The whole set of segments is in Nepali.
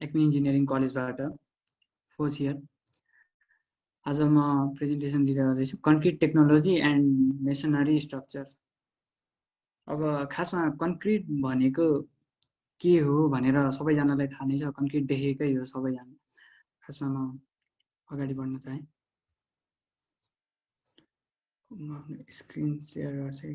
एक्मी इन्जिनियरिङ कलेजबाट 4th इयर। आज म प्रेजेन्टेसन दिँदै गर्दैछु concrete technology and masonry structure. अब खासमा कन्क्रिट भनेको के हो भनेर सबैजनालाई थाहा नै छ, कन्क्रिट देखेकै हो सबैजना। खासमा म अगाडि बढ्न चाहे। म आफ्नो स्क्रिन सेयर गर्छु।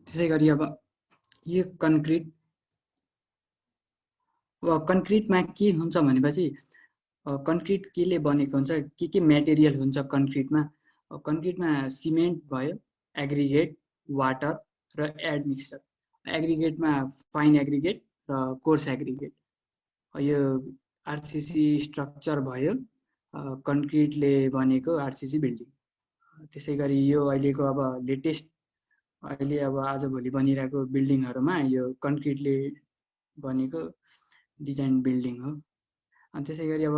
त्यसै गरी अब यो कन्क्रिटमा के हुन्छ भनेपछि कन्क्रिट केले बनेको हुन्छ, के मेटेरियल हुन्छ कन्क्रिटमा। कन्क्रिटमा सिमेन्ट भयो, एग्रिगेट, वाटर र एडमिक्सचर। एग्रिगेटमा फाइन एग्रिगेट र कोर्स एग्रिगेट। यो आरसिसी स्ट्रक्चर भयो, कन्क्रिटले बनेको आरसिसी बिल्डिङ। त्यसै गरी यो अहिलेको अब लेटेस्ट अहिले अब आजभोलि बनिरहेको बिल्डिङहरूमा यो कन्क्रिटले बनेको डिजाइन बिल्डिङ हो। अनि त्यसै गरी अब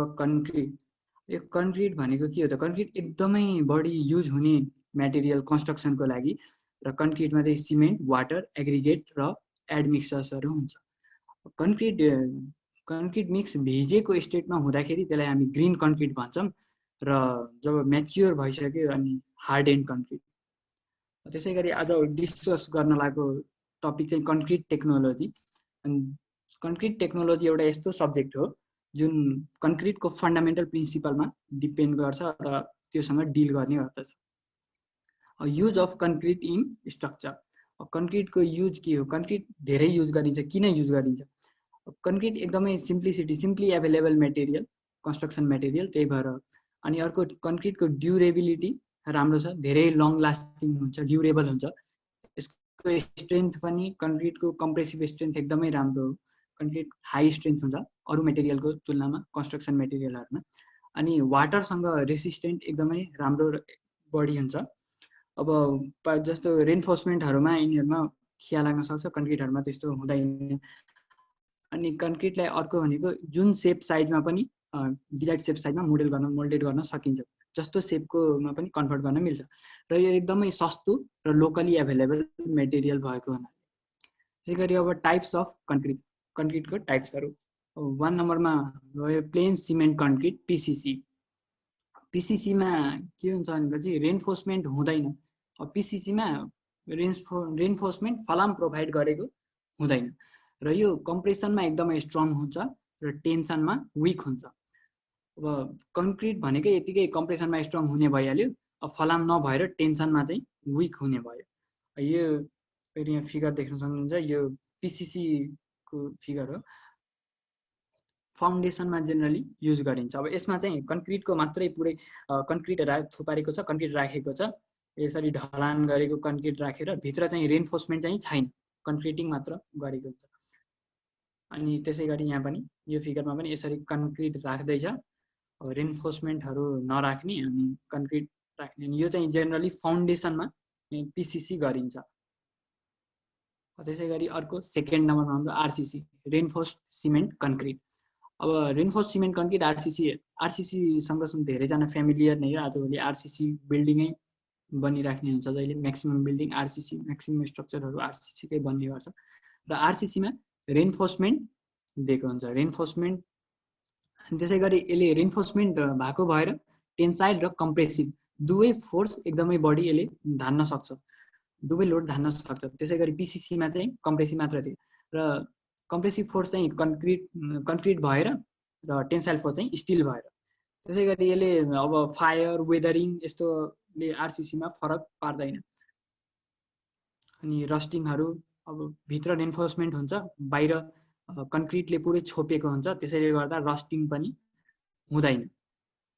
यो कन्क्रिट भनेको के हो त? कन्क्रिट एकदमै बढी युज हुने मेटेरियल कन्स्ट्रक्सनको लागि, र कन्क्रिटमा चाहिँ सिमेन्ट, वाटर, एग्रिगेट र एडमिक्सर्सहरू हुन्छ। कन्क्रिट मिक्स भिजेको स्टेटमा हुँदाखेरि त्यसलाई हामी ग्रिन कन्क्रिट भन्छौँ, र जब म्याच्योर भइसक्यो अनि हार्ड एन्ड कन्क्रिट। त्यसै गरी आज डिस्कस गर्न लागेको टपिक चाहिँ कन्क्रिट टेक्नोलोजी। अनि कन्क्रिट टेक्नोलोजी एउटा यस्तो सब्जेक्ट हो जुन कन्क्रिटको फन्डामेन्टल प्रिन्सिपलमा डिपेन्ड गर्छ र त्योसँग डिल गर्ने गर्दछ। Use of concrete in structure. कन्क्रिटको युज के हो? कन्क्रिट धेरै युज गरिन्छ। किन युज गरिन्छ? कन्क्रिट एकदमै simply available material, construction material, त्यही भएर। अनि अर्को कन्क्रिटको ड्युरेबिलिटी राम्रो छ, धेरै लङ लास्टिङ हुन्छ, ड्युरेबल हुन्छ। यसको स्ट्रेन्थ पनि कन्क्रिटको कम्प्रेसिभ स्ट्रेन्थ एकदमै राम्रो हो। कन्क्रिट हाई स्ट्रेन्थ हुन्छ अरू मेटेरियलको तुलनामा, कन्स्ट्रक्सन मेटेरियलहरूमा। अनि वाटरसँग रेसिस्टेन्ट एकदमै राम्रो बढी हुन्छ। अब जस्तो रेनफोर्समेन्टहरूमा यिनीहरूमा खिया लाग्न सक्छ, कन्क्रिटहरूमा त्यस्तो हुँदैन। अनि कन्क्रिटलाई अर्को भनेको जुन सेप साइजमा पनि डिजाइड सेप साइजमा मोल्डेड गर्न सकिन्छ, जस्तो सेपकोमा पनि कन्भर्ट गर्न मिल्छ। र यो एकदमै सस्तो र लोकली एभाइलेबल मेटेरियल भएको हुनाले। त्यसै गरी अब टाइप्स अफ कन्क्रिटको टाइप्सहरू। 1 नम्बरमा भयो प्लेन सिमेन्ट कन्क्रिट, पिसिसी। पिसिसीमा के हुन्छ भनेपछि रेनफोर्समेन्ट हुँदैन। पिसिसीमा रेनफोर्समेन्ट फलाम प्रोभाइड गरेको हुँदैन, र यो कम्प्रेसनमा एकदमै स्ट्रङ हुन्छ र टेन्सनमा विक हुन्छ। अब कन्क्रिट भनेकै यतिकै कम्प्रेसनमा स्ट्रङ हुने भइहाल्यो, अब फलाम नभएर टेन्सनमा चाहिँ विक हुने भयो। यो यहाँ फिगर देख्न सक्नुहुन्छ, यो पिसिसीको फिगर हो। फाउन्डेसनमा जेनरली युज गरिन्छ। अब यसमा चाहिँ कन्क्रिटको मात्रै पुरै कन्क्रिट थुपारेको छ, कन्क्रिट राखेको छ, यसरी ढलान गरेको कन्क्रिट राखेर भित्र चाहिँ रेनफोर्समेन्ट चाहिँ छैन, कन्क्रिटिङ मात्र गरेको हुन्छ। अनि त्यसै गरी यहाँ पनि यो फिगरमा पनि यसरी कन्क्रिट राख्दैछ, रेनफोर्समेन्टहरू नराख्ने अनि कन्क्रिट राख्ने। अनि यो चाहिँ जेनरली फाउन्डेसनमा पिसिसी गरिन्छ। त्यसै गरी अर्को सेकेन्ड नम्बरमा हाम्रो आरसिसी, रेनफोर्स्ड सिमेन्ट कन्क्रिट। अब रेनफोर्स्ड सिमेन्ट कन्क्रिट आरसिसीसँग धेरैजना फ्यामिलियर नै हो। आजभोलि आरसिसी बिल्डिङै बनिराख्ने हुन्छ, जहिले म्याक्सिमम बिल्डिङ आरसिसी, म्याक्सिमम स्ट्रक्चरहरू आरसिसीकै बन्ने गर्छ। र आरसिसीमा रेनफोर्समेन्ट दिएको हुन्छ, रेनफोर्समेन्ट। त्यसै गरी यसले रेनफोर्समेन्ट भएको भएर टेन्साइल र कम्प्रेसिभ दुवै फोर्स एकदमै बढी यसले धान्न सक्छ, दुवै लोड धान्न सक्छ। त्यसै गरी पिसिसीमा चाहिँ कम्प्रेसिभ मात्र थियो, र कम्प्रेसिभ फोर्स चाहिँ कन्क्रिट भएर र टेन्साइल फोर्स चाहिँ स्टिल भएर। त्यसै गरी यसले अब फायर, वेदरिङ यस्तोले आरसिसीमा फरक पार्दैन। अनि रस्टिङहरू, अब भित्र रेनफोर्समेन्ट हुन्छ, बाहिर कन्क्रिटले पुरै छोपेको हुन्छ, त्यसैले गर्दा रस्टिङ पनि हुँदैन।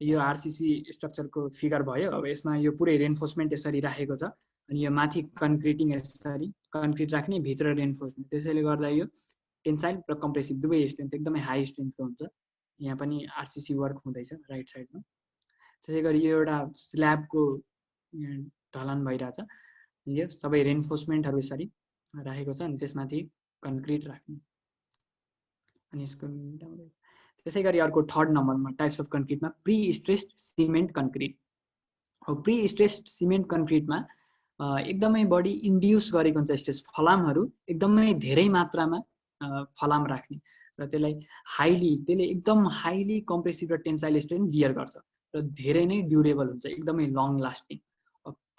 यो आरसीसी स्ट्रक्चरको फिगर भयो। अब यसमा यो पुरै रेनफोर्समेन्ट यसरी राखेको छ, अनि यो माथि कन्क्रिटिङ यसरी कन्क्रिट राख्ने, भित्र रेनफोर्समेन्ट, त्यसैले गर्दा यो टेन्साइल र कम्प्रेसिभ दुवै स्ट्रेन्थ एकदमै हाई स्ट्रेन्थको हुन्छ। यहाँ पनि आरसीसी वर्क हुँदैछ राइट साइडमा। त्यसै गरी यो एउटा स्ल्याबको ढलान भइरहेछ, यो सबै रेनफोर्समेन्टहरू यसरी राखेको छ, अनि त्यसमाथि कन्क्रिट राख्ने। अनि यसको त्यसै गरी अर्को थर्ड नम्बरमा टाइप्स अफ कन्क्रिटमा प्री स्ट्रेस्ड सिमेन्ट कन्क्रिट। अब प्री स्ट्रेस्ड सिमेन्ट कन्क्रिटमा एकदमै बढी इन्ड्युस गरेको हुन्छ स्ट्रेस, फलामहरू एकदमै धेरै मात्रामा फलाम राख्ने, र त्यसले एकदम हाइली कम्प्रेसिभ र टेन्साइल स्ट्रेन्थ बियर गर्छ र धेरै नै ड्युरेबल हुन्छ, एकदमै long lasting.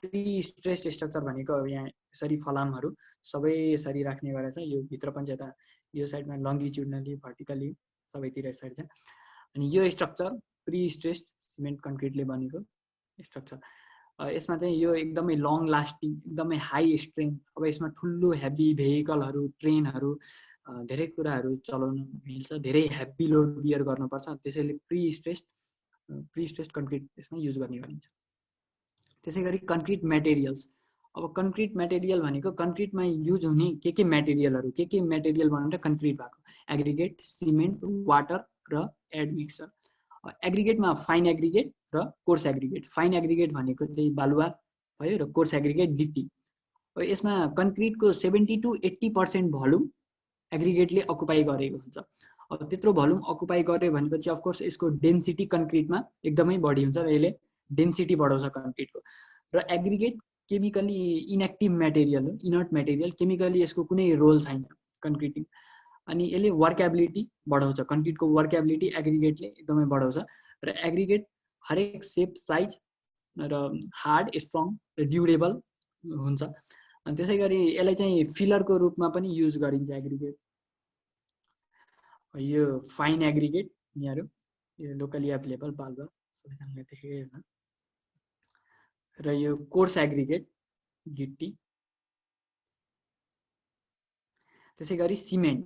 Pre stressed structure भनेको यहाँ यसरी फलामहरू सबै यसरी राख्ने गरेछ, यो भित्र पनि यता यो साइडमा लङ्गिट्युडनली भर्टिकली सबैतिर यसरी छ। अनि यो स्ट्रक्चर प्री स्ट्रेस्ड सिमेन्ट कन्क्रिटले बनेको स्ट्रक्चर। यसमा चाहिँ यो एकदमै लङ लास्टिङ, एकदमै हाई स्ट्रेन्थ। अब यसमा ठुलो हेभी भेहिकलहरू, ट्रेनहरू, धेरै कुराहरू चलाउन मिल्छ, धेरै हेभी लोड बियर गर्नुपर्छ, त्यसैले प्री स्ट्रेस्ड कन्क्रिट यसमा युज गर्ने गरिन्छ। त्यसै गरी कन्क्रिट मेटेरियल्स। अब कन्क्रिट मेटेरियल भनेको कन्क्रिटमा युज हुने के मेटेरियलहरू, के मेटेरियल भनेर कन्क्रिट भएको, एग्रिगेट, सिमेन्ट, वाटर र एडमिक्सर। एग्रिगेटमा फाइन एग्रिगेट र कोर्स एग्रिगेट। फाइन एग्रिगेट भनेको त्यही बालुवा भयो, र कोर्स एग्रिगेट गिटी। यसमा कन्क्रिटको 70 to 80% भोल्युम एग्रिगेटले अकुपाई गरेको हुन्छ। अब त्यत्रो भोल्युम अकुपाई गर्यो भनेपछि अफकोर्स यसको डेन्सिटी कन्क्रिटमा एकदमै बढी हुन्छ, र यसले डेन्सिटी बढाउँछ कन्क्रिटको। र एग्रिगेट केमिकली इनएक्टिभ मेटेरियल हो, इनर्ट मेटेरियल, केमिकली यसको कुनै रोल छैन कन्क्रिटिङ, अनि यसले वर्कएबिलिटी बढाउँछ, कन्क्रिटको वर्कएबिलिटी एग्रिगेटले एकदमै बढाउँछ। र एग्रिगेट हरेक सेप, साइज र हार्ड, स्ट्रङ र ड्युरेबल हुन्छ। अनि त्यसै गरी यसलाई चाहिँ फिलरको रूपमा पनि युज गरिन्छ एग्रिगेट। यो फाइन एग्रिगेट यहाँहरू यो लोकली एभाइलेबल बालुवा सबैजनाले देखेकै होला, र यो कोर्स एग्रिगेट गिटी। त्यसै गरी सिमेन्ट,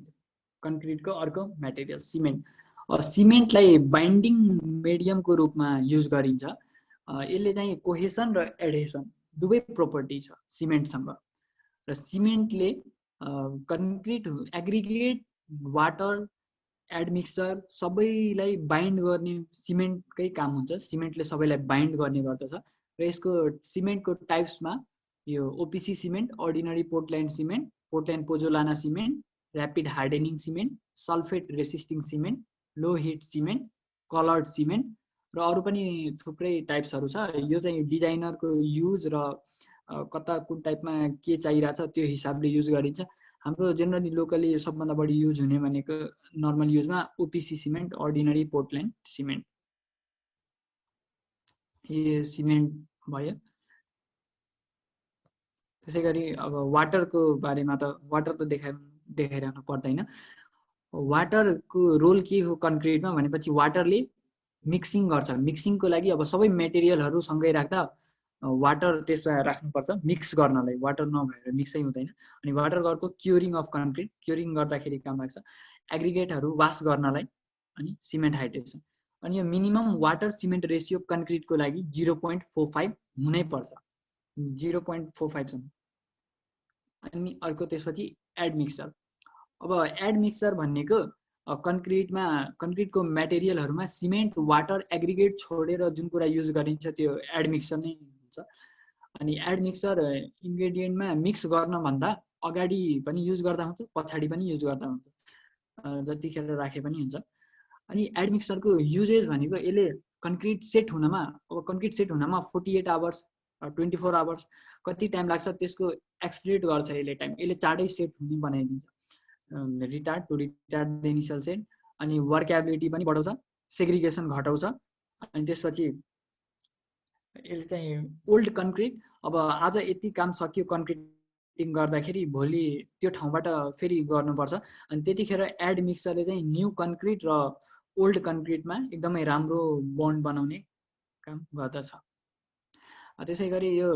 कन्क्रिटको अर्को मेटेरियल सिमेन्ट। सिमेन्टलाई बाइन्डिङ मिडियमको रूपमा युज गरिन्छ। यसले चाहिँ कोहेसन र एडेसन दुवै प्रोपर्टी छ सिमेन्टसँग, र सिमेन्टले कन्क्रिट, एग्रिगेट, वाटर, एडमिक्सचर सबैलाई बाइन्ड गर्ने सिमेन्टकै काम हुन्छ। सिमेन्टले सबैलाई बाइन्ड गर्ने गर्दछ, र यसको सिमेन्टको टाइप्समा यो OPC cement, ordinary Portland cement, Portland pozzolana cement, rapid hardening cement, sulphate resisting cement, low heat cement, coloured cement, र अरू पनि थुप्रै टाइप्सहरू छ। यो चाहिँ डिजाइनरको युज र कता कुन टाइपमा के चाहिरहेछ त्यो हिसाबले युज गरिन्छ। हाम्रो जेनरली लोकली सबभन्दा बढी युज हुने भनेको नर्मल युजमा OPC cement, ordinary Portland cement. यो सिमेन्ट भयो। त्यसै गरी अब वाटरको बारेमा त वाटर त देखाइरहनु पर्दैन। वाटरको रोल के हो कन्क्रिटमा भनेपछि वाटरले मिक्सिङ गर्छ। मिक्सिङको लागि अब सबै मेटेरियलहरू सँगै राख्दा वाटर त्यसमा राख्नुपर्छ मिक्स गर्नलाई, वाटर नभएर मिक्सै हुँदैन। अनि वाटर अर्को क्युरिङ अफ कन्क्रिट, क्युरिङ गर्दाखेरि काम लाग्छ, एग्रिगेटहरू वास गर्नलाई, अनि सिमेन्ट हाइड्रेसन। अनि यो मिनिमम वाटर सिमेन्ट रेसियो कन्क्रिटको लागि 0.45 हुनै पर्छ, 0.45 सम्म। अनि अर्को त्यसपछि एडमिक्सर। अब एडमिक्सर भनेको कन्क्रिटको मेटेरियलहरूमा सिमेन्ट, वाटर, एग्रिगेट छोडेर जुन कुरा युज गरिन्छ त्यो एडमिक्सर नै हुन्छ। अनि एडमिक्सर इन्ग्रेडियन्टमा मिक्स गर्नभन्दा अगाडि पनि युज गर्दा हुन्छ, पछाडि पनि युज गर्दा हुन्छ, जतिखेर राखे पनि हुन्छ। अनि एडमिक्सरको युजेज भनेको यसले कन्क्रिट सेट हुनमा, अब कन्क्रिट सेट हुनमा 48 आवर्स, 24 आवर्स कति टाइम लाग्छ त्यसको एक्सलेट गर्छ यसले टाइम। यसले चाँडै सेट हुने बनाइदिन्छ, retard to retard the initial set. अनि वर्कएबिलिटी पनि बढाउँछ, सेग्रिगेसन घटाउँछ। अनि त्यसपछि यसले चाहिँ ओल्ड कन्क्रिट, अब आज यति काम सकियो कन्क्रिटिङ गर्दाखेरि, भोलि त्यो ठाउँबाट फेरि गर्नुपर्छ। अनि त्यतिखेर एडमिक्सरले चाहिँ न्यू कन्क्रिट र ओल्ड कन्क्रिटमा एकदमै राम्रो बन्ड बनाउने काम गर्दछ। त्यसै गरी यो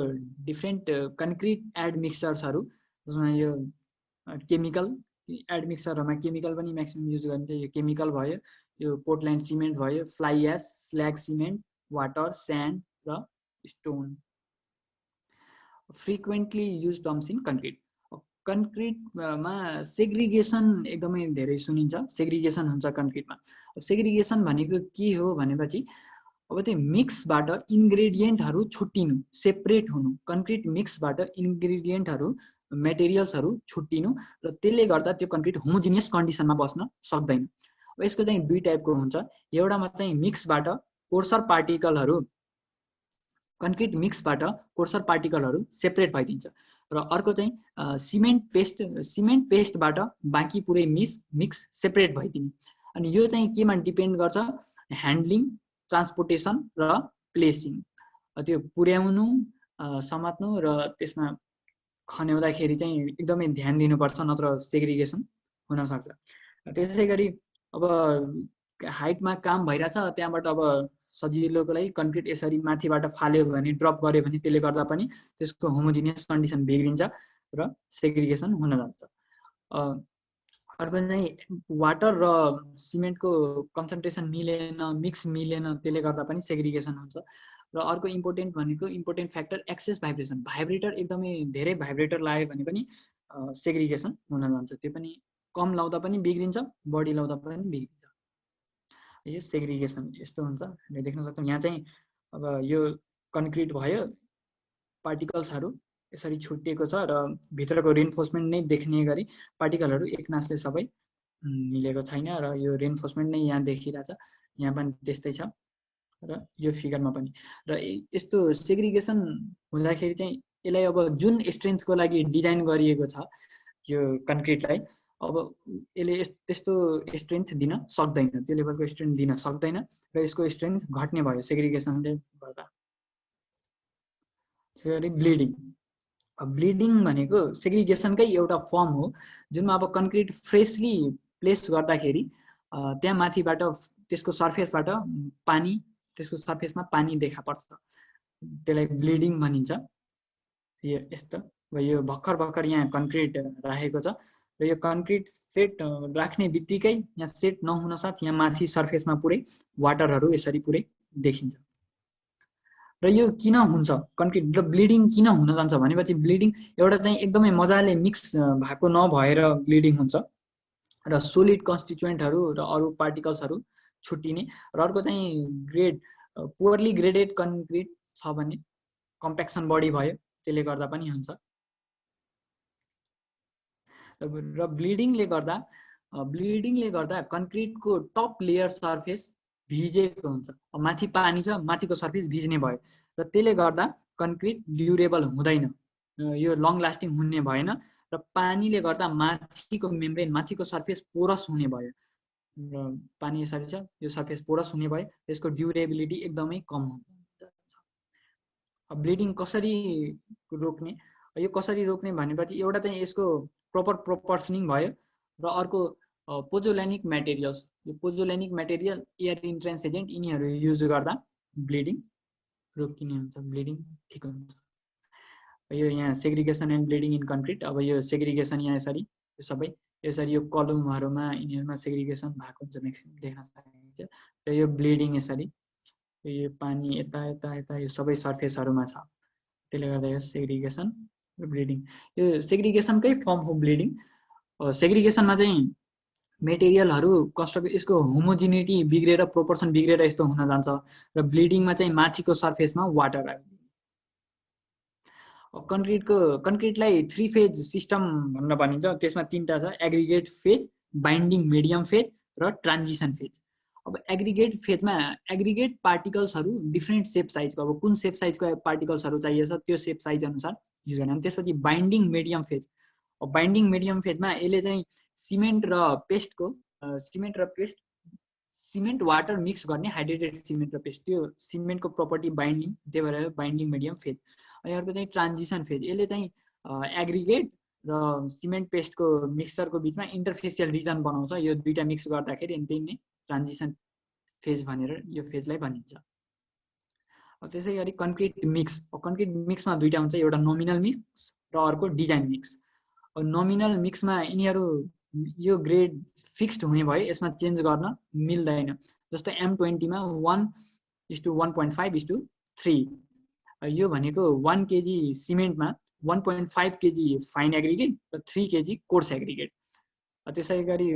डिफ्रेन्ट कन्क्रिट एडमिक्सर्सहरू, जसमा यो केमिकल एडमिक्सरहरुमा केमिकल पनि म्याक्सिमम युज गरिन्छ। यो केमिकल भयो, यो पोर्टल्यान्ड सिमेन्ट भयो, fly ash, slag cement, water, sand र stone. Frequently use terms in concrete. कन्क्रिटमा सेग्रिगेसन एकदमै धेरै सुनिन्छ। सेग्रिगेसन हुन्छ कन्क्रिटमा। सेग्रिगेसन भनेको के हो भनेपछि अब त्यो मिक्सबाट इन्ग्रेडियन्टहरू छुट्टिनु, सेपरेट हुनु। कन्क्रिट मिक्सबाट इन्ग्रेडियन्टहरू, मेटेरियल्सहरू छुट्टिनु र त्यसले गर्दा त्यो कन्क्रिट होमोजिनियस कन्डिसनमा बस्न सक्दैन। अब यसको चाहिँ दुई टाइपको हुन्छ। एउटामा चाहिँ मिक्सबाट कोर्सर पार्टिकलहरू, कन्क्रिट मिक्सबाट कोर्सर पार्टिकलहरू सेपरेट भइदिन्छ र अर्को चाहिँ सिमेन्ट पेस्टबाट बाँकी पुरै मिक्स सेपरेट भइदिने। अनि यो चाहिँ केमा डिपेन्ड गर्छ? ह्यान्डलिङ, ट्रान्सपोर्टेसन र प्लेसिङ। त्यो पुर्याउनु, समात्नु र त्यसमा खन्याउँदाखेरि चाहिँ एकदमै ध्यान दिनुपर्छ, नत्र सेग्रिगेसन हुन सक्छ। त्यसै गरी अब हाइटमा काम भइरहेछ, त्यहाँबाट अब सजिलोको लागि कन्क्रिट यसरी माथिबाट फाल्यो भने, ड्रप गर्यो भने त्यसले गर्दा पनि त्यसको होमोजिनियस कन्डिसन बिग्रिन्छ र सेग्रिगेसन हुन जान्छ। अर्को चाहिँ वाटर र सिमेन्टको कन्सन्ट्रेसन मिलेन, मिक्स मिलेन, त्यसले गर्दा पनि सेग्रिगेसन हुन्छ। र अर्को important factor excess vibration. Vibrator एकदमै धेरै भाइब्रेटर लाग्यो भने पनि सेग्रिगेसन हुन जान्छ। त्यो पनि कम लाउँदा पनि बिग्रिन्छ, बढी लाउँदा पनि बिग्रिन्छ। यो सेग्रिगेसन यस्तो हुन्छ। हामीले देख्न सक्छौँ यहाँ चाहिँ अब यो कन्क्रिट भयो, पार्टिकल्सहरू यसरी छुट्टिएको छ र भित्रको रेनफोर्समेन्ट नै देख्ने गरी पार्टिकलहरू एकनासले सबै मिलेको छैन र यो रेनफोर्समेन्ट नै यहाँ देखिरहेछ। यहाँ पनि त्यस्तै छ र यो फिगरमा पनि। र यस्तो सेग्रिगेसन हुँदाखेरि चाहिँ यसलाई अब जुन स्ट्रेन्थको लागि डिजाइन गरिएको छ यो कन्क्रिटलाई, अब यसले त्यस्तो स्ट्रेन्थ दिन सक्दैन, त्यो लेभलको स्ट्रेन्थ दिन सक्दैन र यसको स्ट्रेन्थ घट्ने भयो सेग्रिगेसनले गर्दा। फेरि ब्लिडिङ। ब्लिडिङ भनेको सेग्रिगेसनकै एउटा फर्म हो, जुनमा अब कन्क्रिट फ्रेसली प्लेस गर्दाखेरि त्यहाँ माथिबाट त्यसको सर्फेसबाट पानी, त्यसको सर्फेसमा पानी देखा पर्छ, त्यसलाई ब्लिडिङ भनिन्छ। यो यस्तो अब यो भर्खर यहाँ कन्क्रिट राखेको छ र यो कन्क्रिट सेट राख्ने बित्तिकै यहाँ सेट नहुन साथ यहाँ माथि सर्फेसमा पुरै वाटरहरू यसरी पुरै देखिन्छ। र यो किन हुन्छ कन्क्रिट र ब्लिडिङ किन हुन जान्छ भनेपछि ब्लिडिङ एउटा चाहिँ एकदमै मजाले मिक्स भएको नभएर ब्लिडिङ हुन्छ र सोलिड कन्स्टिट्युएन्टहरू र अरू पार्टिकल्सहरू छुट्टिने। र अर्को चाहिँ पुअरली ग्रेडेड कन्क्रिट छ भने कम्प्याक्सन बढी भयो, त्यसले गर्दा पनि हुन्छ। र ब्लिडिङले गर्दा कन्क्रिटको टप लेयर सर्फेस भिजेको हुन्छ। माथि पानी छ, माथिको सर्फेस भिज्ने भयो र त्यसले गर्दा कन्क्रिट ड्युरेबल हुँदैन, यो लङ लास्टिङ हुने भएन र पानीले गर्दा माथिको मेम्ब्रेन, माथिको सर्फेस पोरस हुने भयो र पानी यसरी छ, यो सर्फेस पोरस हुने भयो, यसको ड्युरेबिलिटी एकदमै कम हुन्छ। ब्लिडिङ कसरी रोक्ने? यो कसरी रोक्ने भनेपछि एउटा चाहिँ यसको प्रपर प्रोपोर्सनिङ भयो र अर्को पोजोल्यानिक मेटेरियल्स। यो पोजोल्यानिक मेटेरियल, एयर इन्ट्रेन्स एजेन्ट, यिनीहरू युज गर्दा ब्लिडिङ रोकिने हुन्छ, ब्लिडिङ ठिक हुन्छ। यो यहाँ segregation and bleeding in concrete. अब यो सेग्रिगेसन यहाँ यसरी यो सबै यसरी यो कलमहरूमा यिनीहरूमा सेग्रिगेसन भएको हुन्छ म्याक्सिमम देख्न सकिन्छ। र यो ब्लिडिङ यसरी यो पानी यता यता यता यो सबै सर्फेसहरूमा छ, त्यसले गर्दा यो सेग्रिगेसन र ब्लिडिङ। यो सेग्रिगेसनकै फर्म हो ब्लिडिङ। सेग्रिगेसनमा चाहिँ मेटेरियलहरू यसको होमोजिनिटी बिग्रेर, प्रोपोर्सन बिग्रेर यस्तो हुन जान्छ र ब्लिडिङमा चाहिँ माथिको सर्फेसमा वाटर आइदिन्छ। कन्क्रिटलाई 3 फेज सिस्टम भनेर भनिन्छ। त्यसमा 3टा छ, aggregate phase, binding medium phase र ट्रान्जिसन फेज। अब एग्रिगेट फेजमा एग्रिगेट पार्टिकल्सहरू डिफ्रेन्ट सेप साइजको, अब कुन सेप साइजको पार्टिकल्सहरू चाहिएको छ त्यो सेप साइज अनुसार युज गर्ने। अनि त्यसपछि binding medium phase. Binding medium फेजमा यसले चाहिँ सिमेन्ट वाटर मिक्स गर्ने, हाइड्रेटेड सिमेन्ट र पेस्ट, त्यो सिमेन्टको प्रपर्टी बाइन्डिङ, त्यही भएर बाइन्डिङ मिडियम फेज। अनि अर्को चाहिँ ट्रान्जिसन फेज। यसले चाहिँ एग्रिगेट र सिमेन्ट पेस्टको मिक्सचरको बिचमा इन्टरफेसियल रिजन बनाउँछ। यो दुईटा मिक्स गर्दाखेरि त्यही नै ट्रान्जिसन फेज भनेर यो फेजलाई भनिन्छ। त्यसै गरी कन्क्रिट मिक्समा दुईटा हुन्छ, एउटा नोमिनल मिक्स र अर्को डिजाइन मिक्स। नोमिनल मिक्समा यिनीहरू यो ग्रेड फिक्स्ड हुने भए यसमा चेन्ज गर्न मिल्दैन। जस्तो M20 मा 1:1.5:3, यो भनेको 1 kg सिमेन्टमा 1.5 kg फाइन एग्रिगेट र 3 kg कोर्स एग्रिगेट। त्यसै गरी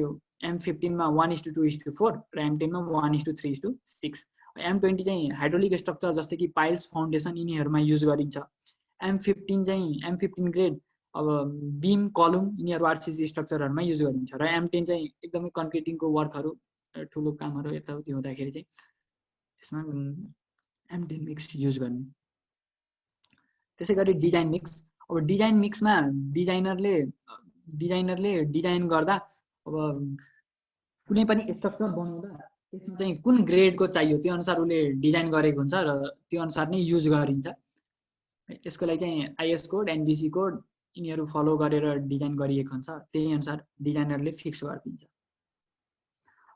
M15 मा 1:2:4 र M10 मा 1:3:6। M20 चाहिँ हाइड्रोलिक स्ट्रक्चर जस्तै कि पाइल्स, फाउन्डेसन यिनीहरूमा युज गरिन्छ। M15 ग्रेड अब बिम, कलम यिनीहरू आरसिसी स्ट्रक्चरहरूमा युज गरिन्छ र M10 चाहिँ एकदमै कन्क्रिटिङको वर्कहरू, ठुलो कामहरू यताउति हुँदाखेरि चाहिँ यसमा M10 मिक्स युज गर्ने। त्यसै गरी डिजाइन मिक्स। अब डिजाइन मिक्समा डिजाइनरले डिजाइन गर्दा अब कुनै पनि स्ट्रक्चर बनाउँदा त्यसमा चाहिँ कुन ग्रेडको चाहियो त्यो अनुसार उसले डिजाइन गरेको हुन्छ र त्यो अनुसार नै युज गरिन्छ। यसको लागि चाहिँ आइएस कोड, एनबिसी कोड यिनीहरू फलो गरेर डिजाइन गरिएको हुन्छ, त्यही अनुसार डिजाइनरले फिक्स गरिदिन्छ।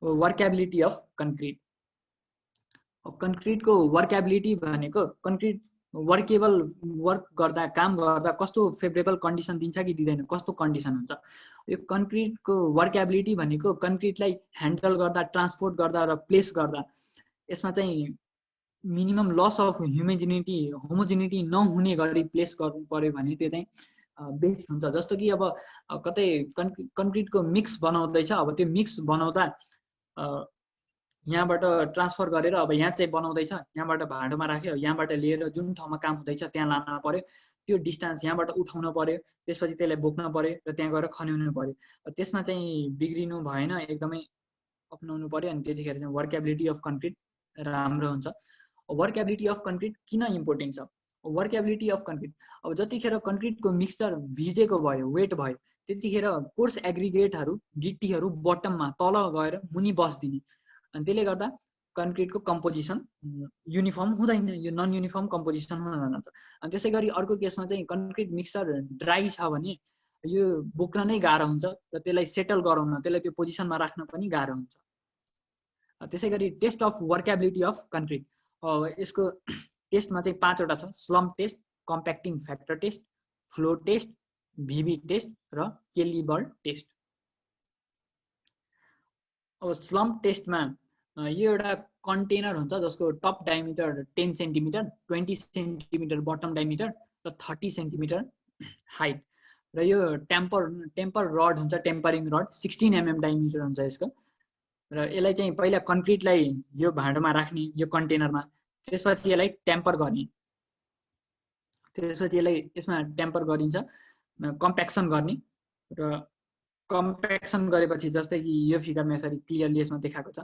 Workability of concrete. कन्क्रिटको वर्केबिलिटी भनेको कन्क्रिट वर्केबल वर्क गर्दा, काम गर्दा कस्तो फेभरेबल कन्डिसन दिन्छ कि दिँदैन, कस्तो कन्डिसन हुन्छ। यो कन्क्रिटको वर्केबिलिटी भनेको कन्क्रिटलाई ह्यान्डल गर्दा, ट्रान्सपोर्ट गर्दा र प्लेस गर्दा यसमा चाहिँ मिनिमम लस अफ होमोजिनिटी नहुने गरी प्लेस गर्नु पर्यो भने त्यो चाहिँ बेस्ट हुन्छ। जस्तो कि अब कतै कन्क्रिटको मिक्स बनाउँदैछ, अब त्यो मिक्स बनाउँदा यहाँबाट ट्रान्सफर गरेर अब यहाँ चाहिँ बनाउँदैछ, यहाँबाट भाँडोमा राख्यो, यहाँबाट लिएर जुन ठाउँमा काम हुँदैछ त्यहाँ लान पर्यो, त्यो डिस्टेन्स यहाँबाट उठाउनु पर्यो, त्यसपछि त्यसलाई बोक्न पर्यो र त्यहाँ गएर खन्याउनु पर्यो। त्यसमा चाहिँ बिग्रिनु भएन, एकदमै अपनाउनु पर्यो। अनि त्यतिखेर चाहिँ वर्केबिलिटी अफ कन्क्रिट राम्रो हुन्छ। वर्केबिलिटी अफ कन्क्रिट किन इम्पोर्टेन्ट छ? वर्केबिलिटी अफ कन्क्रिट, अब जतिखेर कन्क्रिटको मिक्सचर भिजेको भयो, वेट भयो, त्यतिखेर कोर्स एग्रिगेटहरू, गिट्टीहरू बटममा तल गएर मुनि बस्दिने, अनि त्यसले गर्दा कन्क्रिटको कम्पोजिसन युनिफर्म हुँदैन, यो नन युनिफर्म कम्पोजिसन हुन जान्छ। अनि त्यसै गरी अर्को केसमा चाहिँ कन्क्रिट मिक्सचर ड्राई छ भने यो बोक्न नै गाह्रो हुन्छ र त्यसलाई सेटल गराउन, त्यसलाई त्यो पोजिसनमा राख्न पनि गाह्रो हुन्छ। त्यसै गरी test of workability of concrete, यसको टेस्टमा चाहिँ 5 वटा छ। Slump test, compacting factor test, flow test, VB test र केलिबर टेस्ट। अब स्लम्प टेस्टमा यो एउटा कन्टेनर हुन्छ जसको top diameter 10 centimetre, 20 centimetre bottom diameter र 30 सेन्टिमिटर हाइट, र यो टेम्पर रड हुन्छ, टेम्परिङ रड 16 mm डायमिटर हुन्छ यसको। र यसलाई चाहिँ पहिला कन्क्रिटलाई यो भाँडोमा राख्ने, यो कन्टेनरमा, त्यसपछि यसलाई टेम्पर गर्ने, त्यसपछि यसमा टेम्पर गरिन्छ, कम्प्याक्सन गर्ने। र कम्प्याक्सन गरेपछि जस्तै कि यो फिगरमा यसरी क्लियरली यसमा देखाएको छ,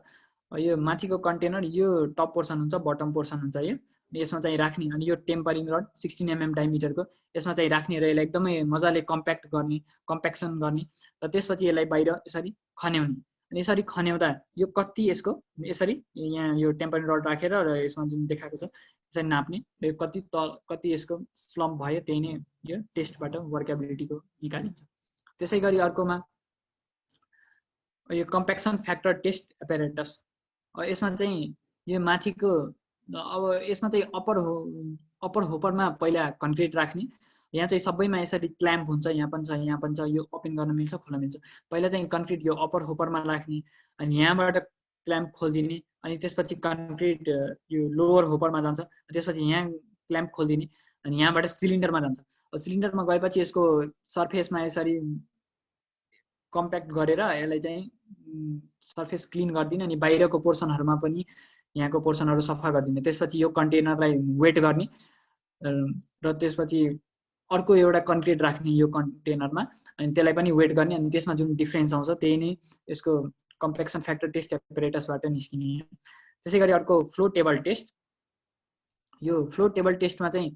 यो माथिको कन्टेनर, यो टप पोर्सन हुन्छ, बटम पोर्सन हुन्छ, यसमा चाहिँ राख्ने, अनि यो टेम्परिङ रड 16 mm डायमिटरको यसमा चाहिँ राख्ने र यसलाई एकदमै मजाले कम्प्याक्ट गर्ने, कम्प्याक्सन गर्ने, र त्यसपछि यसलाई बाहिर यसरी खन्याउने। अनि यसरी खन्याउँदा यो कति यसको यसरी यहाँ यो टेम्परिङ रड राखेर र यसमा जुन देखाएको छ यसरी नाप्ने, र यो कति यसको स्लम्प भयो त्यही नै यो टेस्टबाट वर्केबिलिटीको निकालिन्छ। त्यसै गरी अर्कोमा यो कम्प्याक्सन फ्याक्टर टेस्ट एपेरेटस, यसमा चाहिँ यो माथिको, अब यसमा चाहिँ अप्पर होपरमा पहिला कन्क्रिट राख्ने, यहाँ चाहिँ सबैमा यसरी क्ल्याम्प हुन्छ, यहाँ पनि छ, यहाँ पनि छ, यो ओपन गर्न मिल्छ, खोल्न मिल्छ। पहिला चाहिँ कन्क्रिट यो अप्पर होपरमा राख्ने, अनि यहाँबाट क्ल्याम्प खोलिदिने, अनि त्यसपछि कन्क्रिट यो लोवर होपरमा जान्छ, त्यसपछि यहाँ क्ल्याम्प खोलिदिने, अनि यहाँबाट सिलिन्डरमा जान्छ। सिलिन्डरमा गएपछि यसको सर्फेसमा यसरी कम्प्याक्ट गरेर यसलाई चाहिँ सर्फेस क्लिन गरिदिने, अनि बाहिरको पोर्सनहरूमा पनि यहाँको पोर्सनहरू सफा गरिदिने। त्यसपछि यो कन्टेनरलाई वेट गर्ने र त्यसपछि अर्को एउटा कन्क्रिट राख्ने यो कन्टेनरमा, अनि त्यसलाई पनि वेट गर्ने, अनि त्यसमा जुन डिफ्रेन्स आउँछ त्यही नै यसको कम्प्याक्सन फ्याक्टर टेस्ट एपेरेटसबाट निस्किने। त्यसै गरी अर्को फ्लो टेबल टेस्ट। यो फ्लो टेबल टेस्टमा चाहिँ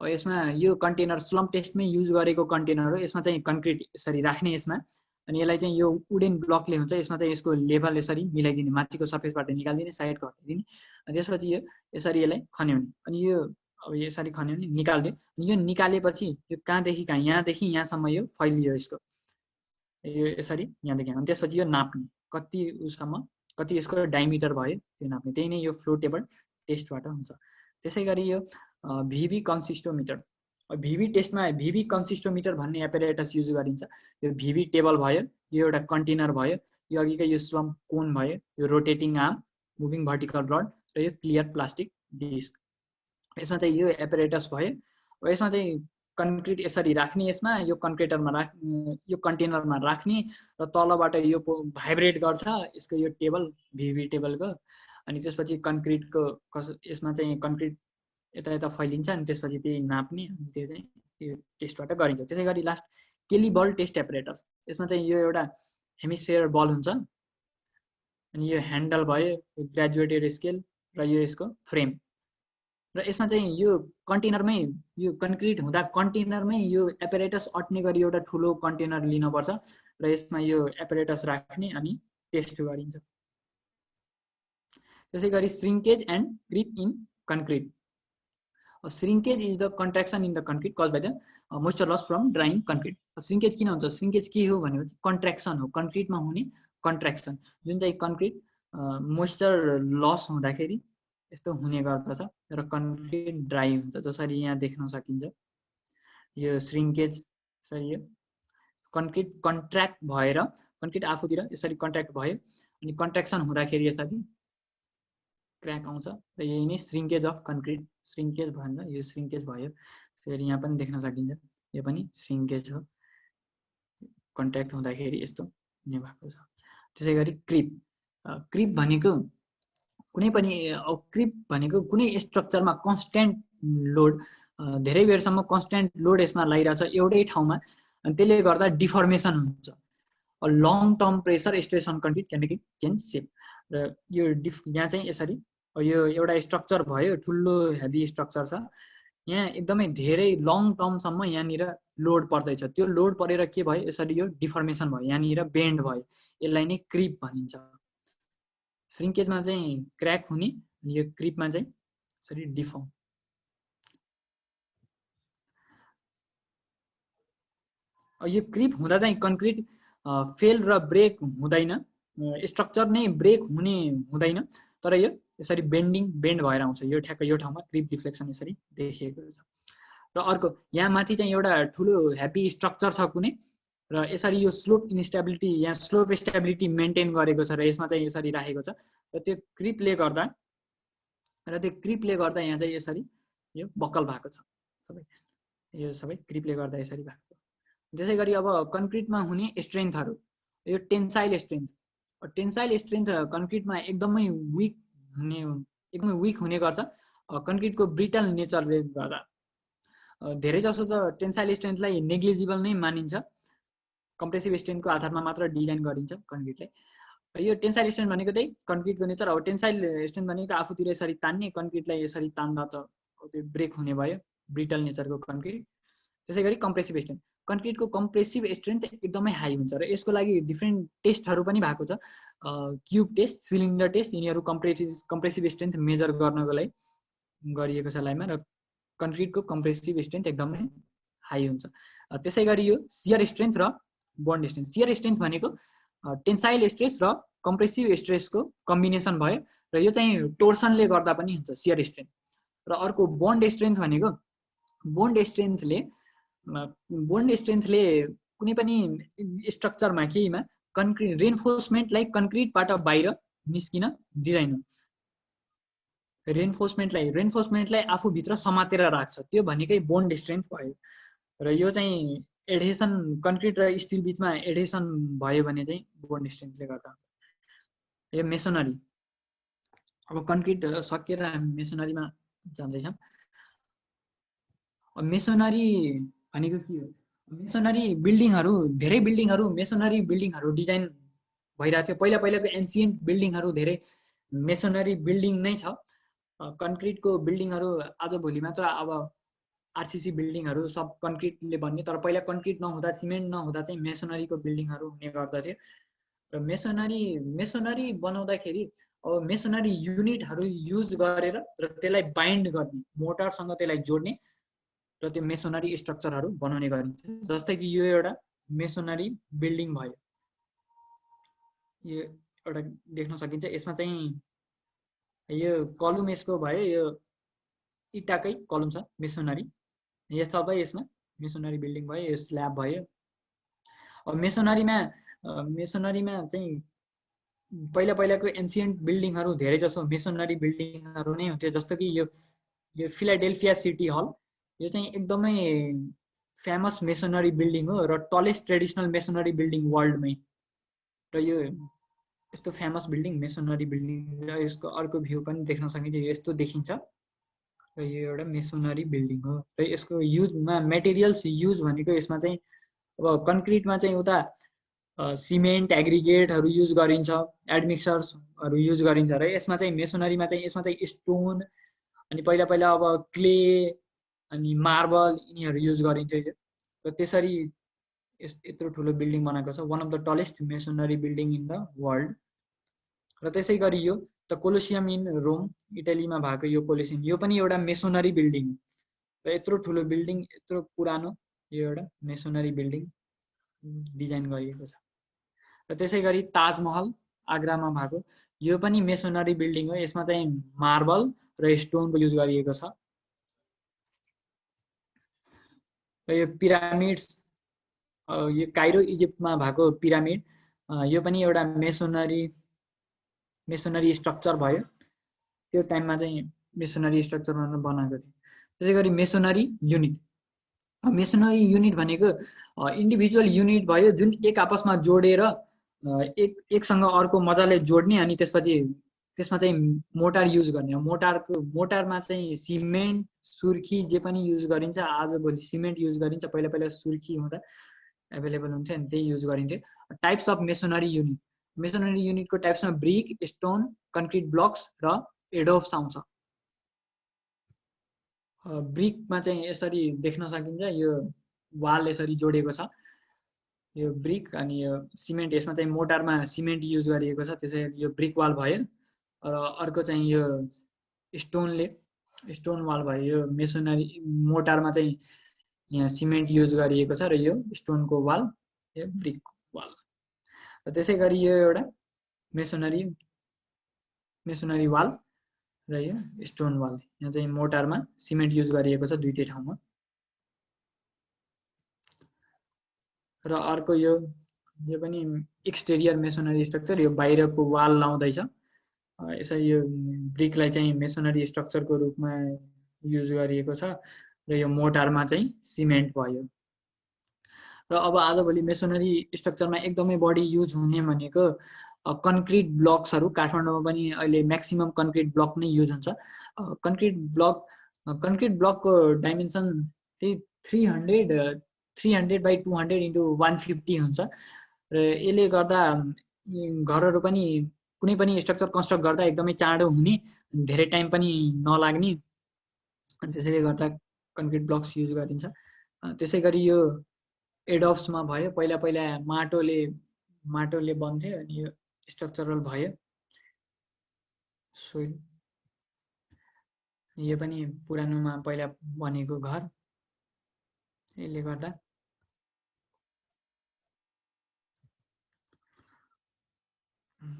यसमा यो कन्टेनर स्लम्प टेस्टमै युज गरेको कन्टेनर हो। यसमा चाहिँ कन्क्रिट यसरी राख्ने यसमा, अनि यसलाई चाहिँ यो वुडन ब्लकले हुन्छ, यसमा चाहिँ यसको लेभल यसरी मिलाइदिने, माथिको सर्फेसबाट निकालिदिने, साइडको हटाइदिने, अनि त्यसपछि यो यसरी यसलाई खन्याउने, अनि यो अब यसरी खन्याउने, निकाल्दियो। यो निकालेपछि यो कहाँदेखि कहाँ, यहाँदेखि यहाँसम्म यो फैलियो यसको, यो यसरी यहाँदेखि, अनि त्यसपछि यो नाप्ने, कति उसम्म, कति यसको डायमिटर भयो त्यो नाप्ने, त्यही नै यो फ्लो टेबल टेस्टबाट हुन्छ। त्यसै गरी यो भिभी कन्सिस्टोमिटर, भिभी टेस्टमा भिभी कन्सिस्टोमिटर भन्ने एपेरेटस युज गरिन्छ। यो भिभी टेबल भयो, यो एउटा कन्टेनर भयो, यो अघिको यो स्लम्प कोन भयो, यो rotating arm, moving vertical rod र यो क्लियर प्लास्टिक डिस्क। यसमा चाहिँ यो एपेरेटस भयो। यसमा चाहिँ कन्क्रिट यसरी राख्ने, यसमा यो कन्क्रिटरमा यो कन्टेनरमा राख्ने र तलबाट यो भाइब्रेट गर्छ यसको यो टेबल भिभी टेबलको। अनि त्यसपछि कन्क्रिटको यसमा चाहिँ कन्क्रिट यता यता फैलिन्छ अनि त्यसपछि त्यही नाप्ने, अनि त्यो चाहिँ यो टेस्टबाट गरिन्छ। त्यसै गरी लास्ट केली बल टेस्ट एपरेटस। यसमा चाहिँ यो एउटा हेमिस्फियर बल हुन्छ, अनि यो ह्यान्डल भयो, ग्रेजुएटेड स्केल र यो यसको फ्रेम। र यसमा चाहिँ यो कन्टेनरमै यो कन्क्रिट हुँदा कन्टेनरमै यो एपरेटस अट्ने गरी एउटा ठुलो कन्टेनर लिनुपर्छ र यसमा यो एपरेटस राख्ने अनि टेस्ट गरिन्छ। त्यसै गरी shrinkage and creep in concrete. Shrinkage is the contraction in the concrete cause by the moisture loss from drying concrete. Shrinkage किन हुन्छ? श्रिङ्केज के हो भनेपछि कन्ट्र्याक्सन हो, कन्क्रिटमा हुने कन्ट्र्याक्सन, जुन चाहिँ कन्क्रिट मोइस्चर लस हुँदाखेरि यस्तो हुने गर्दछ र कन्क्रिट ड्राई हुन्छ। जसरी यहाँ देख्न सकिन्छ यो श्रिङ्केज, सरी यो कन्क्रिट कन्ट्र्याक्ट भएर कन्क्रिट आफूतिर यसरी कन्ट्र्याक्ट भयो अनि कन्ट्र्याक्सन हुँदाखेरि यसरी क्र्याक आउँछ र यही नै श्रिङ्केज अफ कन्क्रिट, श्रिङ्केज भन्छ, यो श्रिङ्केज भयो। फेरि यहाँ पनि देख्न सकिन्छ यो पनि श्रिङ्केज हो, कन्ट्र्याक्ट हुँदाखेरि यस्तो हुने भएको छ। त्यसै गरी क्रिप। क्रिप भनेको कुनै पनि क्रिप भनेको कुनै स्ट्रक्चरमा कन्स्ट्यान्ट लोड, धेरै बेरसम्म कन्स्ट्यान्ट लोड यसमा लागिरहेछ एउटै ठाउँमा, अनि त्यसले गर्दा डिफर्मेसन हुन्छ। Long term pressure stress on concrete can make change shape. र यो यहाँ चाहिँ यसरी यो एउटा स्ट्रक्चर भयो, ठुलो हेभी स्ट्रक्चर छ, यहाँ एकदमै धेरै लङ टर्मसम्म यहाँनिर लोड पर्दैछ, त्यो लोड परेर के भयो यसरी यो डिफर्मेसन भयो, यहाँनिर बेन्ड भयो, यसलाई नै क्रिप भनिन्छ। श्रिङ्केजमा चाहिँ क्र्याक हुने, यो क्रिपमा चाहिँ यसरी डिफर्म। यो क्रिप हुँदा चाहिँ कन्क्रिट फेल र ब्रेक हुँदैन, स्ट्रक्चर नै ब्रेक हुने हुँदैन, तर यो यसरी बेन्ड भएर आउँछ। यो ठ्याक्क यो ठाउँमा क्रिप डिफ्लेक्सन यसरी देखिएको छ। र अर्को यहाँ माथि चाहिँ एउटा ठुलो ह्याप्पी स्ट्रक्चर छ कुनै, र यसरी यो स्लोप इन्स्टेबिलिटी, यहाँ स्लोप स्टेबिलिटी मेन्टेन गरेको छ र यसमा चाहिँ यसरी राखेको छ, र त्यो क्रिपले गर्दा यहाँ चाहिँ यसरी यो बक्कल भएको छ सबै, यो सबै क्रिपले गर्दा यसरी भएको। त्यसै गरी अब कन्क्रिटमा हुने स्ट्रेन्थहरू, यो टेन्साइल स्ट्रेन्थ। टेन्साइल स्ट्रेन्थ कन्क्रिटमा एकदमै विक हुने गर्छ कन्क्रिटको ब्रिटल नेचरले गर्दा। धेरै जसो त टेन्साइल स्ट्रेन्थलाई नेग्लिजिबल नै मानिन्छ, कम्प्रेसिभ स्ट्रेन्थको आधारमा मात्र डिजाइन गरिन्छ कन्क्रिटलाई। यो टेन्साइल स्ट्रेन्थ भनेको चाहिँ कन्क्रिटको नेचर। अब टेन्साइल स्ट्रेन्थ भनेको आफूतिर यसरी तान्ने, कन्क्रिटलाई यसरी तान्दा त त्यो ब्रेक हुने भयो, ब्रिटल नेचरको कन्क्रिट। त्यसै गरी कम्प्रेसिभ स्ट्रेन्थ, कन्क्रिटको कम्प्रेसिभ स्ट्रेन्थ एकदमै हाई हुन्छ र यसको लागि डिफ्रेन्ट टेस्टहरू पनि भएको छ, क्युब टेस्ट, सिलिन्डर टेस्ट, यिनीहरू कम्प्रेसिभ स्ट्रेन्थ मेजर गर्नको लागि गरिएको छ लाइनमा, र कन्क्रिटको कम्प्रेसिभ स्ट्रेन्थ एकदमै हाई हुन्छ। त्यसै गरी यो सियर स्ट्रेन्थ र बन्ड स्ट्रेन्थ। सियर स्ट्रेन्थ भनेको टेन्साइल स्ट्रेस र कम्प्रेसिभ स्ट्रेसको कम्बिनेसन भयो, र यो चाहिँ टोर्सनले गर्दा पनि हुन्छ सियर स्ट्रेन्थ। र अर्को बन्ड स्ट्रेन्थ भनेको बन्ड स्ट्रेन्थले कुनै पनि स्ट्रक्चरमा केहीमा कन्क्रिट रेनफोर्समेन्टलाई कन्क्रिटबाट बाहिर निस्किन दिँदैन, रेनफोर्समेन्टलाई आफूभित्र समातेर राख्छ, त्यो भनेकै बन्ड स्ट्रेन्थ भयो। र यो चाहिँ एडहेसन, कन्क्रिट र स्टिल बिचमा एडहेसन भयो भने चाहिँ बन्ड स्ट्रेन्थले गर्दा हुन्छ। यो मेसोनरी। अब कन्क्रिट सकिएर हामी मेसोनरीमा जाँदैछौँ। मेसोनरी भनेको के हो? मेसोनरी बिल्डिङहरू, धेरै बिल्डिङहरू मेसोनरी बिल्डिङहरू डिजाइन भइरहेको थियो। पहिलाको एन्सियन्ट बिल्डिङहरू धेरै मेसोनरी बिल्डिङ नै छ। कन्क्रिटको बिल्डिङहरू आजभोलि मात्र अब आरसिसी बिल्डिङहरू सब कन्क्रिटले बन्ने, तर पहिला कन्क्रिट नहुँदा, सिमेन्ट नहुँदा चाहिँ मेसोनरीको बिल्डिङहरू हुने गर्दथ्यो। र मेसोनरी बनाउँदाखेरि अब मेसोनरी युनिटहरू युज गरेर र त्यसलाई बाइन्ड गर्ने, मोटरसँग त्यसलाई जोड्ने र त्यो मेसोनरी स्ट्रक्चरहरू बनाउने गरिन्छ। जस्तै कि यो एउटा मेसोनरी बिल्डिङ भयो, यो एउटा देख्न सकिन्छ। यसमा चाहिँ यो कलुम यसको भयो, यो इटाकै कलुम छ मेसोनरी, यो सबै यसमा मेसोनरी बिल्डिङ भयो, यो स्ल्याब भयो। अब मेसोनरीमा चाहिँ पहिलाको एन्सियन्ट बिल्डिङहरू धेरै जसो मेसोनरी बिल्डिङहरू नै हुन्थ्यो, जस्तो कि यो फिलाडेल्फिया सिटी हल, यो चाहिँ एकदमै फेमस मेसोनरी बिल्डिङ हो र टलेस्ट ट्रेडिसनल मेसोनरी बिल्डिङ वर्ल्डमै। र यो यस्तो फेमस बिल्डिङ मेसोनरी बिल्डिङ, र यसको अर्को भ्यू पनि देख्न सकिन्छ, यस्तो देखिन्छ। र यो एउटा मेसोनरी बिल्डिङ हो। र यसको युजमा मेटेरियल्स युज भनेको यसमा चाहिँ अब कन्क्रिटमा चाहिँ उता सिमेन्ट एग्रिगेटहरू युज गरिन्छ, एडमिक्सर्सहरू युज गरिन्छ। र यसमा चाहिँ मेसोनरीमा चाहिँ यसमा चाहिँ स्टोन अनि पहिला अब क्ले अनि मार्बल यिनीहरू युज गरिन्थ्यो। र त्यसरी यत्रो ठुलो बिल्डिङ बनाएको छ, one of the tallest masonry building in the world. र त्यसै गरी यो द कोलोसियम इन रोम, इटालीमा भएको यो कोलोसियम, यो पनि एउटा मेसोनरी बिल्डिङ। र यत्रो ठुलो बिल्डिङ, यत्रो पुरानो, यो एउटा मेसोनरी बिल्डिङ डिजाइन गरिएको छ। र त्यसै गरी ताजमहल आग्रामा भएको, यो पनि मेसोनरी बिल्डिङ हो। यसमा चाहिँ मार्बल र स्टोनको युज गरिएको छ। र यो पिरामिड्स, यो काइरो इजिप्टमा भएको पिरामिड, यो पनि एउटा मेसोनरी स्ट्रक्चर भयो। त्यो टाइममा चाहिँ मेसोनरी स्ट्रक्चरमा बनाएको थियो। त्यसै गरी मेसोनरी युनिट भनेको इन्डिभिजुअल युनिट भयो जुन एक आपसमा जोडेर एकसँग अर्को मजाले जोड्ने, अनि त्यसमा चाहिँ मोटार युज गर्ने। मोटारमा चाहिँ सिमेन्ट सुर्खी जे पनि युज गरिन्छ। आजभोलि सिमेन्ट युज गरिन्छ, पहिला सुर्खी हुँदा एभाइलेबल हुन्थ्यो अनि त्यही युज गरिन्थ्यो। टाइप्स अफ मेसोनरी युनिटको टाइप्समा ब्रिक, स्टोन, कन्क्रिट ब्लक्स र एडोब्स आउँछ। ब्रिकमा चाहिँ यसरी देख्न सकिन्छ, यो वाल यसरी जोडेको छ, यो ब्रिक। अनि यो सिमेन्ट, यसमा चाहिँ मोटारमा सिमेन्ट युज गरिएको छ, त्यसै यो ब्रिक वाल भयो। र अर्को चाहिँ यो स्टोन वाल भयो। यो मेसोनरी मोटारमा चाहिँ यहाँ सिमेन्ट युज गरिएको छ, र यो स्टोनको वाल, यो ब्रिक वाल। र त्यसै गरी यो एउटा मेसोनरी वाल र यो स्टोन वाल। यहाँ चाहिँ मोटारमा सिमेन्ट युज गरिएको छ दुईटै ठाउँमा। र अर्को यो पनि एक्सटेरियर मेसोनरी स्ट्रक्चर, यो बाहिरको वाल लाउँदैछ। यसरी यो ब्रिकलाई चाहिँ मेसोनरी स्ट्रक्चरको रूपमा युज गरिएको छ, र यो मोटारमा चाहिँ सिमेन्ट भयो। र अब आजभोलि मेसोनरी स्ट्रक्चरमा एकदमै बढी युज हुने भनेको कन्क्रिट ब्लक्सहरू। काठमाडौँमा पनि अहिले म्याक्सिमम कन्क्रिट ब्लक नै युज हुन्छ। कन्क्रिट ब्लकको डाइमेन्सन त्यही 300 बाई 200 इन्टु 150 हुन्छ। र यसले गर्दा घरहरू पनि कुनै पनि स्ट्रक्चर कन्स्ट्रक्ट गर्दा एकदमै चाँडो हुने, धेरै टाइम पनि नलाग्ने, अनि त्यसैले गर्दा कन्क्रिट ब्लक्स युज गरिन्छ। त्यसै गरी यो एडोब्समा भयो, पहिला माटोले बन्थ्यो, अनि यो स्ट्रक्चरल भयो। सोइल, यो पनि पुरानोमा पहिला बनेको घर, यसले गर्दा।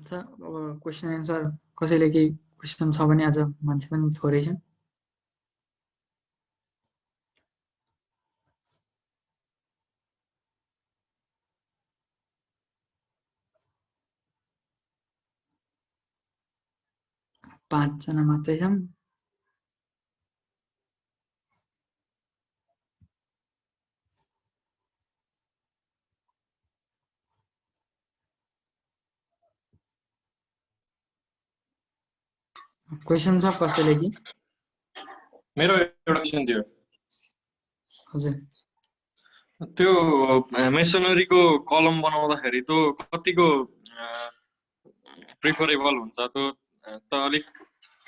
अब क्वेसन एन्सर कसैले केही क्वेसन छ भने, आज मान्छे पनि थोरै छन्। पाँचजना मात्रै छन्। क्वेसन छ कसैले कि? मेरो एउटा क्वेसन थियो। हजुर, त्यो मेसोनरीको कलम बनाउँदाखेरि त्यो कतिको प्रिफरेबल हुन्छ? त्यो त अलिक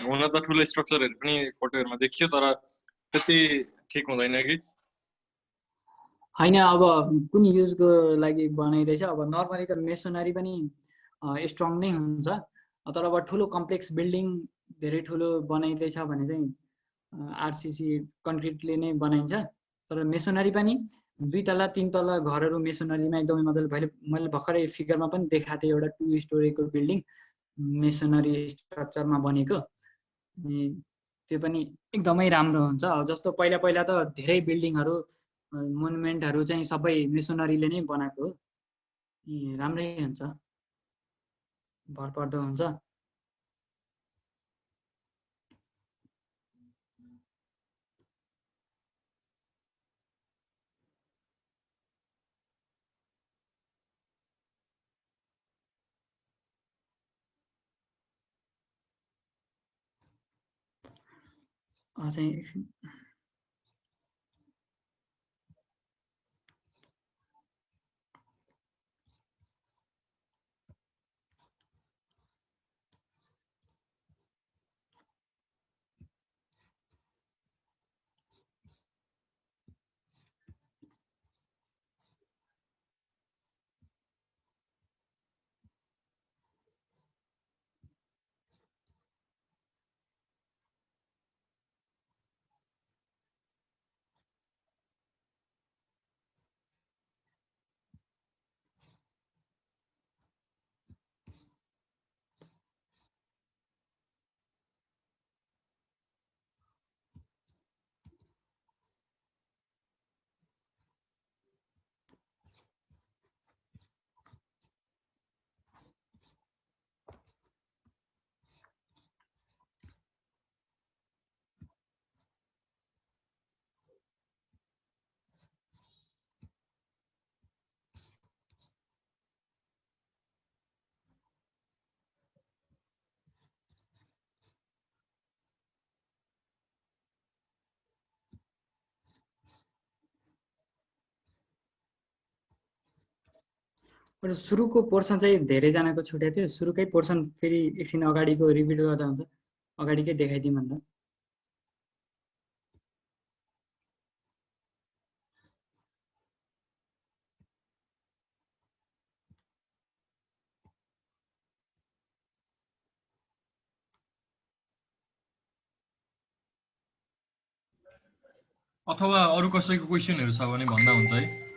हुन त ठुलो स्ट्रक्चरहरू पनि फोटोहरूमा देखियो, तर त्यति ठिक हुँदैन कि? होइन, अब कुन युजको लागि बनाइरहेछ? अब नर्मली त मेसोनरी पनि स्ट्रङ नै हुन्छ, तर अब ठुलो कम्प्लेक्स बिल्डिङ धेरै ठुलो बनाइरहेछ भने चाहिँ आरसिसी कन्क्रिटले नै बनाइन्छ। तर मेसोनरी पनि 2 तला 3 तला घरहरू मेसोनरीमा एकदमै मजाले, मैले भर्खरै फिगरमा पनि देखाएको थिएँ, एउटा 2 स्टोरीको बिल्डिङ मेसोनरी स्ट्रक्चरमा बनेको। त्यो पनि एकदमै राम्रो हुन्छ। जस्तो पहिला पहिला त धेरै बिल्डिङहरू मोनुमेन्टहरू चाहिँ सबै मेसोनरीले नै बनाएको हो, राम्रै हुन्छ, भरपर्दो हुन्छ। चाहिँ सुरुको पोर्सन चाहिँ धेरैजनाको छुटेको थियो, सुरुकै पोर्सन फेरि एकछिन अगाडिको रिपिट गर्दा हुन्छ, अगाडिकै देखाइदिउँ भनेर। अथवा अरू कसैको क्वेसनहरू छ भने भन्दा हुन्छ है।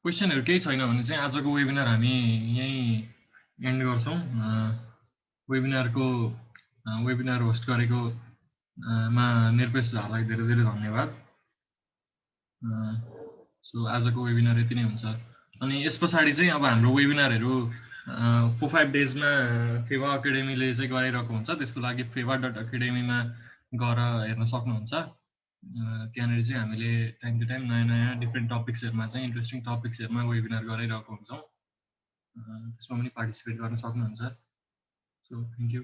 क्वेसनहरू केही छैन भने चाहिँ आजको वेबिनार हामी यही एन्ड गर्छौँ। वेबिनार होस्ट गरेको मा निर्पेश झालाई धेरै धेरै धन्यवाद। सो आजको वेबिनार यति नै हुन्छ। अनि यस पछाडि चाहिँ अब हाम्रो वेबिनारहरू 4-5 डेजमा फेवा एकाडेमीले चाहिँ गराइरहेको हुन्छ। त्यसको लागि feva.academy मा गएर हेर्न सक्नुहुन्छ। त्यहाँनिर चाहिँ हामीले टाइम टु टाइम नयाँ नयाँ डिफ्रेन्ट टपिक्सहरूमा चाहिँ इन्ट्रेस्टिङ टपिक्सहरूमा वेबिनार गराइरहेको हुन्छौँ। त्यसमा पनि पार्टिसिपेट गर्न सक्नुहुन्छ। So thank you.